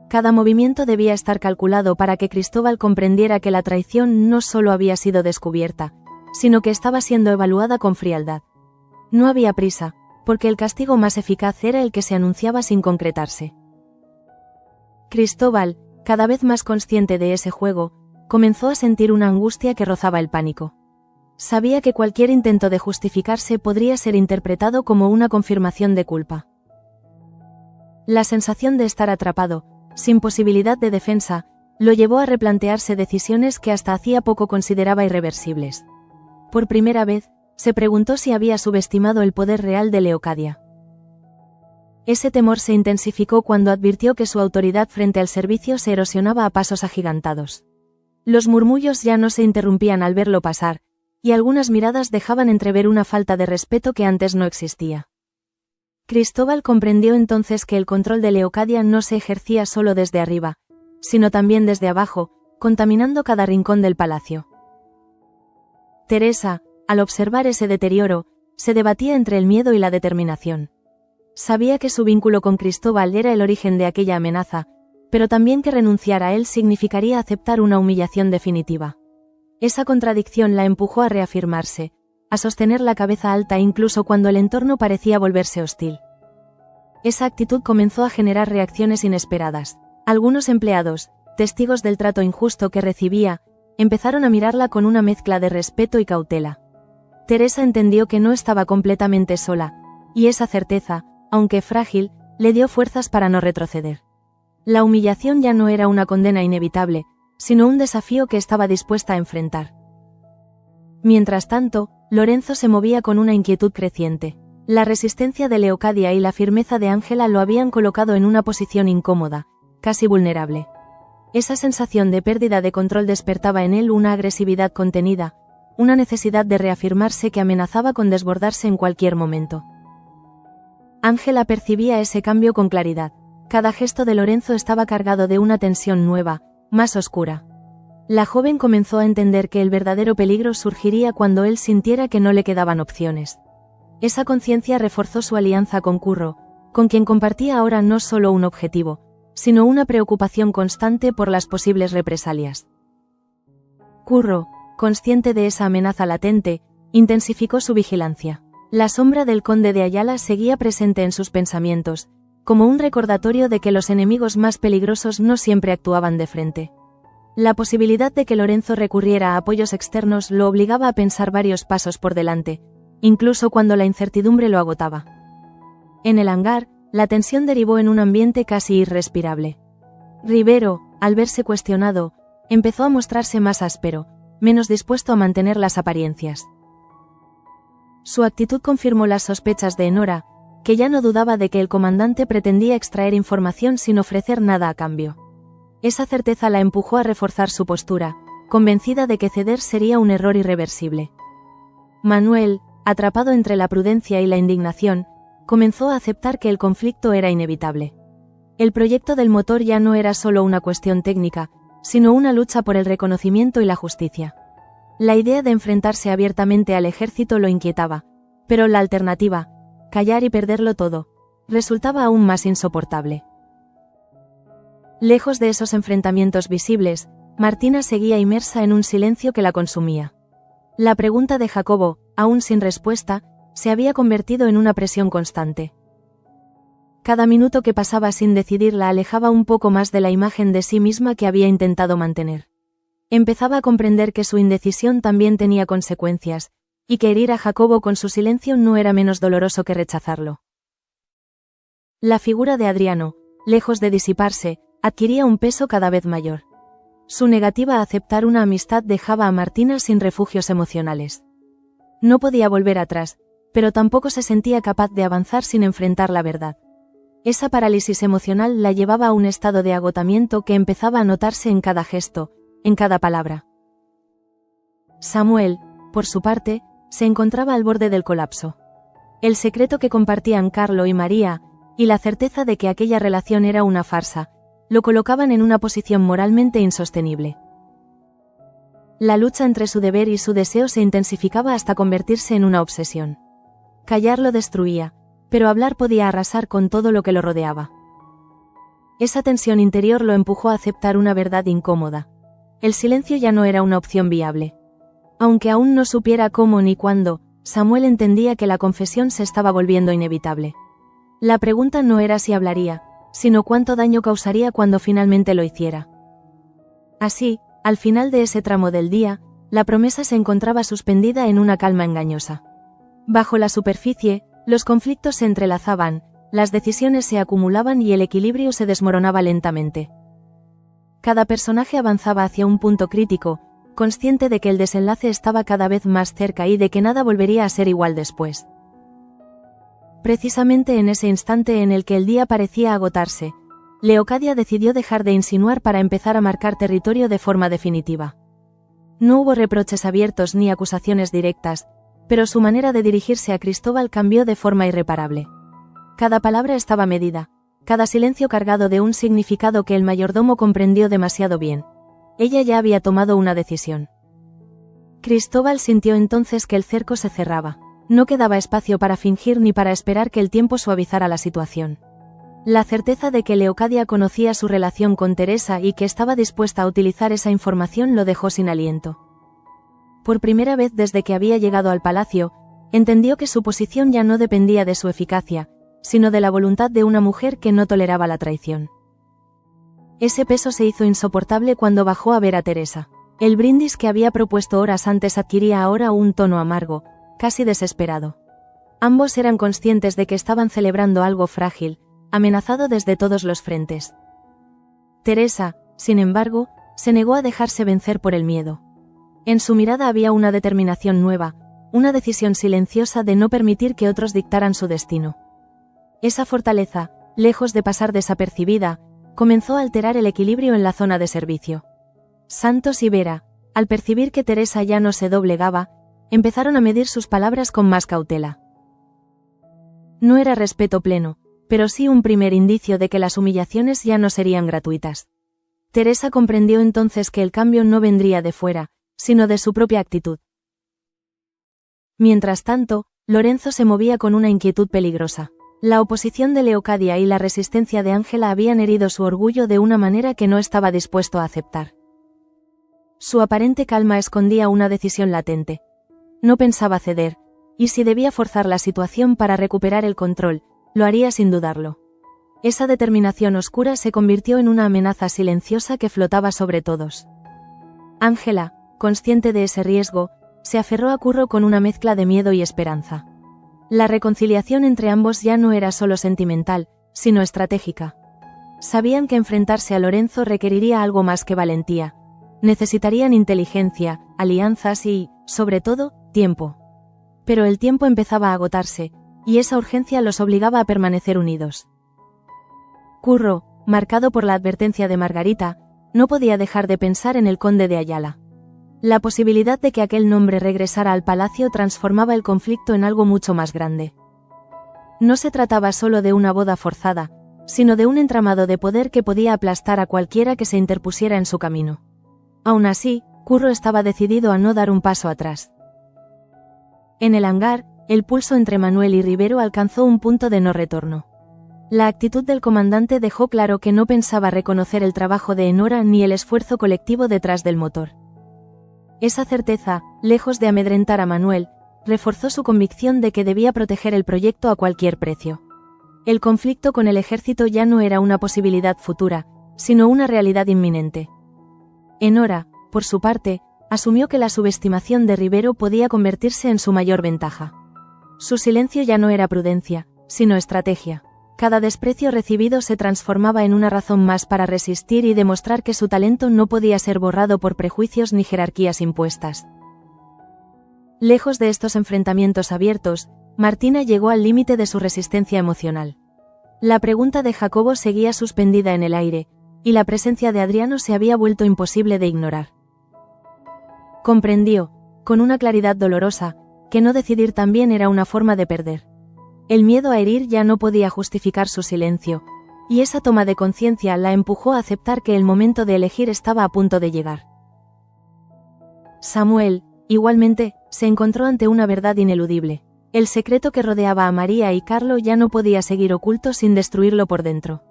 Cada movimiento debía estar calculado para que Cristóbal comprendiera que la traición no solo había sido descubierta, sino que estaba siendo evaluada con frialdad. No había prisa, porque el castigo más eficaz era el que se anunciaba sin concretarse. Cristóbal, cada vez más consciente de ese juego, comenzó a sentir una angustia que rozaba el pánico. Sabía que cualquier intento de justificarse podría ser interpretado como una confirmación de culpa. La sensación de estar atrapado, sin posibilidad de defensa, lo llevó a replantearse decisiones que hasta hacía poco consideraba irreversibles. Por primera vez, se preguntó si había subestimado el poder real de Leocadia. Ese temor se intensificó cuando advirtió que su autoridad frente al servicio se erosionaba a pasos agigantados. Los murmullos ya no se interrumpían al verlo pasar, y algunas miradas dejaban entrever una falta de respeto que antes no existía. Cristóbal comprendió entonces que el control de Leocadia no se ejercía solo desde arriba, sino también desde abajo, contaminando cada rincón del palacio. Teresa, al observar ese deterioro, se debatía entre el miedo y la determinación. Sabía que su vínculo con Cristóbal era el origen de aquella amenaza, pero también que renunciar a él significaría aceptar una humillación definitiva. Esa contradicción la empujó a reafirmarse, a sostener la cabeza alta incluso cuando el entorno parecía volverse hostil. Esa actitud comenzó a generar reacciones inesperadas. Algunos empleados, testigos del trato injusto que recibía, empezaron a mirarla con una mezcla de respeto y cautela. Teresa entendió que no estaba completamente sola, y esa certeza, aunque frágil, le dio fuerzas para no retroceder. La humillación ya no era una condena inevitable, sino un desafío que estaba dispuesta a enfrentar. Mientras tanto, Lorenzo se movía con una inquietud creciente. La resistencia de Leocadia y la firmeza de Ángela lo habían colocado en una posición incómoda, casi vulnerable. Esa sensación de pérdida de control despertaba en él una agresividad contenida, una necesidad de reafirmarse que amenazaba con desbordarse en cualquier momento. Ángela percibía ese cambio con claridad. Cada gesto de Lorenzo estaba cargado de una tensión nueva, más oscura. La joven comenzó a entender que el verdadero peligro surgiría cuando él sintiera que no le quedaban opciones. Esa conciencia reforzó su alianza con Curro, con quien compartía ahora no solo un objetivo, sino una preocupación constante por las posibles represalias. Curro, consciente de esa amenaza latente, intensificó su vigilancia. La sombra del conde de Ayala seguía presente en sus pensamientos, como un recordatorio de que los enemigos más peligrosos no siempre actuaban de frente. La posibilidad de que Lorenzo recurriera a apoyos externos lo obligaba a pensar varios pasos por delante, incluso cuando la incertidumbre lo agotaba. En el hangar, la tensión derivó en un ambiente casi irrespirable. Rivero, al verse cuestionado, empezó a mostrarse más áspero, menos dispuesto a mantener las apariencias. Su actitud confirmó las sospechas de Enora, que ya no dudaba de que el comandante pretendía extraer información sin ofrecer nada a cambio. Esa certeza la empujó a reforzar su postura, convencida de que ceder sería un error irreversible. Manuel, atrapado entre la prudencia y la indignación, comenzó a aceptar que el conflicto era inevitable. El proyecto del motor ya no era solo una cuestión técnica, sino una lucha por el reconocimiento y la justicia. La idea de enfrentarse abiertamente al ejército lo inquietaba, pero la alternativa, callar y perderlo todo, resultaba aún más insoportable. Lejos de esos enfrentamientos visibles, Martina seguía inmersa en un silencio que la consumía. La pregunta de Jacobo, aún sin respuesta, se había convertido en una presión constante. Cada minuto que pasaba sin decidir la alejaba un poco más de la imagen de sí misma que había intentado mantener. Empezaba a comprender que su indecisión también tenía consecuencias, y que herir a Jacobo con su silencio no era menos doloroso que rechazarlo. La figura de Adriano, lejos de disiparse, adquiría un peso cada vez mayor. Su negativa a aceptar una amistad dejaba a Martina sin refugios emocionales. No podía volver atrás, pero tampoco se sentía capaz de avanzar sin enfrentar la verdad. Esa parálisis emocional la llevaba a un estado de agotamiento que empezaba a notarse en cada gesto, en cada palabra. Samuel, por su parte, se encontraba al borde del colapso. El secreto que compartían Carlo y María, y la certeza de que aquella relación era una farsa, lo colocaban en una posición moralmente insostenible. La lucha entre su deber y su deseo se intensificaba hasta convertirse en una obsesión. Callar lo destruía, pero hablar podía arrasar con todo lo que lo rodeaba. Esa tensión interior lo empujó a aceptar una verdad incómoda. El silencio ya no era una opción viable. Aunque aún no supiera cómo ni cuándo, Samuel entendía que la confesión se estaba volviendo inevitable. La pregunta no era si hablaría, sino cuánto daño causaría cuando finalmente lo hiciera. Así, al final de ese tramo del día, la promesa se encontraba suspendida en una calma engañosa. Bajo la superficie, los conflictos se entrelazaban, las decisiones se acumulaban y el equilibrio se desmoronaba lentamente. Cada personaje avanzaba hacia un punto crítico, consciente de que el desenlace estaba cada vez más cerca y de que nada volvería a ser igual después. Precisamente en ese instante en el que el día parecía agotarse, Leocadia decidió dejar de insinuar para empezar a marcar territorio de forma definitiva. No hubo reproches abiertos ni acusaciones directas, pero su manera de dirigirse a Cristóbal cambió de forma irreparable. Cada palabra estaba medida, cada silencio cargado de un significado que el mayordomo comprendió demasiado bien. Ella ya había tomado una decisión. Cristóbal sintió entonces que el cerco se cerraba. No quedaba espacio para fingir ni para esperar que el tiempo suavizara la situación. La certeza de que Leocadia conocía su relación con Teresa y que estaba dispuesta a utilizar esa información lo dejó sin aliento. Por primera vez desde que había llegado al palacio, entendió que su posición ya no dependía de su eficacia, sino de la voluntad de una mujer que no toleraba la traición. Ese peso se hizo insoportable cuando bajó a ver a Teresa. El brindis que había propuesto horas antes adquiría ahora un tono amargo, casi desesperado. Ambos eran conscientes de que estaban celebrando algo frágil, amenazado desde todos los frentes. Teresa, sin embargo, se negó a dejarse vencer por el miedo. En su mirada había una determinación nueva, una decisión silenciosa de no permitir que otros dictaran su destino. Esa fortaleza, lejos de pasar desapercibida, comenzó a alterar el equilibrio en la zona de servicio. Santos y Vera, al percibir que Teresa ya no se doblegaba, empezaron a medir sus palabras con más cautela. No era respeto pleno, pero sí un primer indicio de que las humillaciones ya no serían gratuitas. Teresa comprendió entonces que el cambio no vendría de fuera, sino de su propia actitud. Mientras tanto, Lorenzo se movía con una inquietud peligrosa. La oposición de Leocadia y la resistencia de Ángela habían herido su orgullo de una manera que no estaba dispuesto a aceptar. Su aparente calma escondía una decisión latente. No pensaba ceder, y si debía forzar la situación para recuperar el control, lo haría sin dudarlo. Esa determinación oscura se convirtió en una amenaza silenciosa que flotaba sobre todos. Ángela, consciente de ese riesgo, se aferró a Curro con una mezcla de miedo y esperanza. La reconciliación entre ambos ya no era solo sentimental, sino estratégica. Sabían que enfrentarse a Lorenzo requeriría algo más que valentía. Necesitarían inteligencia, alianzas y, sobre todo, tiempo. Pero el tiempo empezaba a agotarse, y esa urgencia los obligaba a permanecer unidos. Curro, marcado por la advertencia de Margarita, no podía dejar de pensar en el conde de Ayala. La posibilidad de que aquel nombre regresara al palacio transformaba el conflicto en algo mucho más grande. No se trataba solo de una boda forzada, sino de un entramado de poder que podía aplastar a cualquiera que se interpusiera en su camino. Aún así, Curro estaba decidido a no dar un paso atrás. En el hangar, el pulso entre Manuel y Rivero alcanzó un punto de no retorno. La actitud del comandante dejó claro que no pensaba reconocer el trabajo de Enora ni el esfuerzo colectivo detrás del motor. Esa certeza, lejos de amedrentar a Manuel, reforzó su convicción de que debía proteger el proyecto a cualquier precio. El conflicto con el ejército ya no era una posibilidad futura, sino una realidad inminente. Enora, por su parte, asumió que la subestimación de Rivero podía convertirse en su mayor ventaja. Su silencio ya no era prudencia, sino estrategia. Cada desprecio recibido se transformaba en una razón más para resistir y demostrar que su talento no podía ser borrado por prejuicios ni jerarquías impuestas. Lejos de estos enfrentamientos abiertos, Martina llegó al límite de su resistencia emocional. La pregunta de Jacobo seguía suspendida en el aire, y la presencia de Adriano se había vuelto imposible de ignorar. Comprendió, con una claridad dolorosa, que no decidir también era una forma de perder. El miedo a herir ya no podía justificar su silencio, y esa toma de conciencia la empujó a aceptar que el momento de elegir estaba a punto de llegar. Samuel, igualmente, se encontró ante una verdad ineludible. El secreto que rodeaba a María y Carlo ya no podía seguir oculto sin destruirlo por dentro.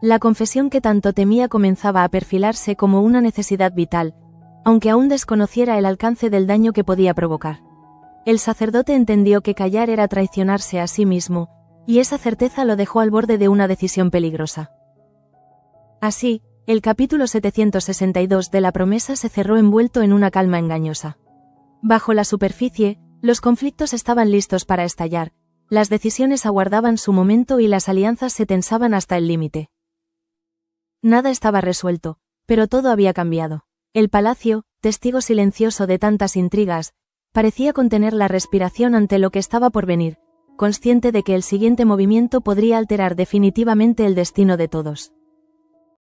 La confesión que tanto temía comenzaba a perfilarse como una necesidad vital, aunque aún desconociera el alcance del daño que podía provocar. El sacerdote entendió que callar era traicionarse a sí mismo, y esa certeza lo dejó al borde de una decisión peligrosa. Así, el capítulo 762 de La promesa se cerró envuelto en una calma engañosa. Bajo la superficie, los conflictos estaban listos para estallar, las decisiones aguardaban su momento y las alianzas se tensaban hasta el límite. Nada estaba resuelto, pero todo había cambiado. El palacio, testigo silencioso de tantas intrigas, parecía contener la respiración ante lo que estaba por venir, consciente de que el siguiente movimiento podría alterar definitivamente el destino de todos.